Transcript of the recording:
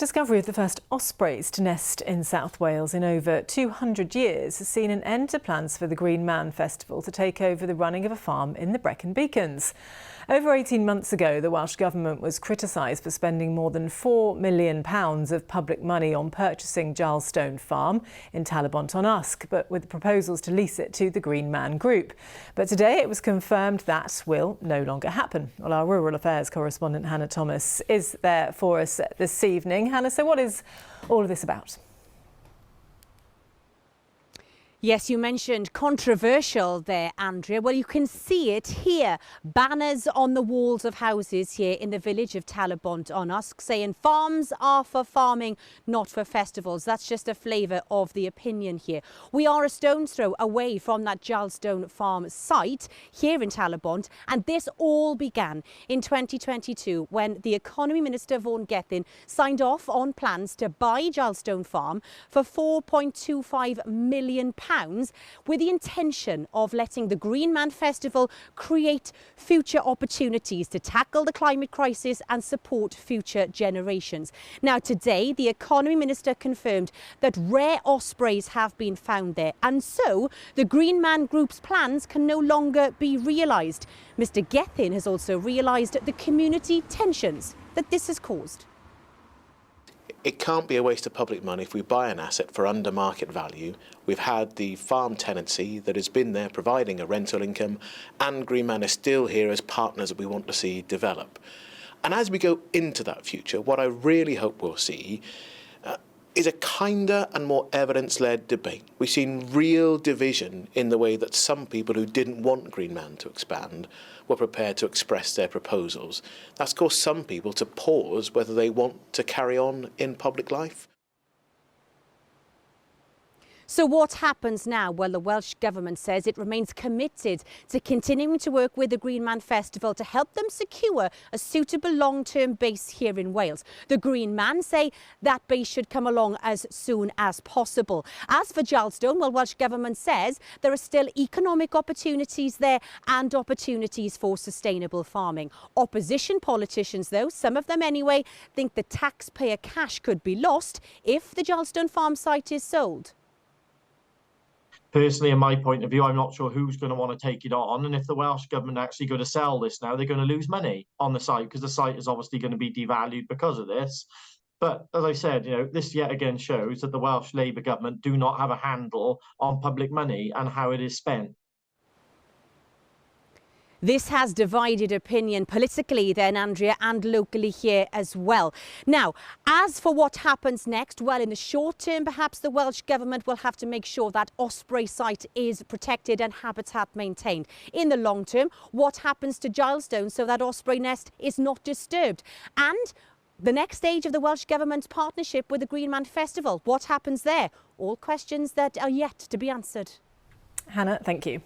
discovery of the first ospreys to nest in South Wales in over 200 years has seen an end to plans for the Green Man Festival to take over the running of a farm in the Brecon Beacons. Over 18 months ago, the Welsh Government was criticised for spending more than £4 million of public money on purchasing Gilestone farm in Talbot-on-Usk, but with proposals to lease it to the Green Man Group. But today it was confirmed that will no longer happen. Well, our Rural Affairs correspondent Hannah Thomas is there for us this evening. Hannah, so what is all of this about? Yes, you mentioned controversial there, Andrea. Well, you can see it here. Banners on the walls of houses here in the village of Talbot-on-Usk saying farms are for farming, not for festivals. That's just a flavour of the opinion here. We are a stone's throw away from that Gilestone farm site here in Talbot, and this all began in 2022 when the Economy Minister Vaughan Gething signed off on plans to buy Gilestone farm for £4.25 million. With the intention of letting the Green Man Festival create future opportunities to tackle the climate crisis and support future generations. Now, today, the Economy Minister confirmed that rare ospreys have been found there, and so the Green Man Group's plans can no longer be realised. Mr Gething has also realised the community tensions that this has caused. It can't be a waste of public money if we buy an asset for under market value. We've had the farm tenancy that has been there providing a rental income, and Green Man is still here as partners that we want to see develop. And as we go into that future, what I really hope we'll see is a kinder and more evidence-led debate. We've seen real division in the way that some people who didn't want Green Man to expand were prepared to express their proposals. That's caused some people to pause whether they want to carry on in public life. So what happens now? Well, the Welsh Government says it remains committed to continuing to work with the Green Man Festival to help them secure a suitable long-term base here in Wales. The Green Man say that base should come along as soon as possible. As for Gilestone, well, Welsh Government says there are still economic opportunities there and opportunities for sustainable farming. Opposition politicians, though, some of them anyway, think the taxpayer cash could be lost if the Gilestone farm site is sold. Personally, in my point of view, I'm not sure who's going to want to take it on. And if the Welsh Government actually going to sell this now, they're going to lose money on the site because the site is obviously going to be devalued because of this. But as I said, this yet again shows that the Welsh Labour government do not have a handle on public money and how it is spent. This has divided opinion politically then, Andrea, and locally here as well. Now, as for what happens next, well, in the short term, perhaps the Welsh Government will have to make sure that osprey site is protected and habitat maintained. In the long term, what happens to Gilestone so that osprey nest is not disturbed? And the next stage of the Welsh Government's partnership with the Green Man Festival, what happens there? All questions that are yet to be answered. Hannah, thank you.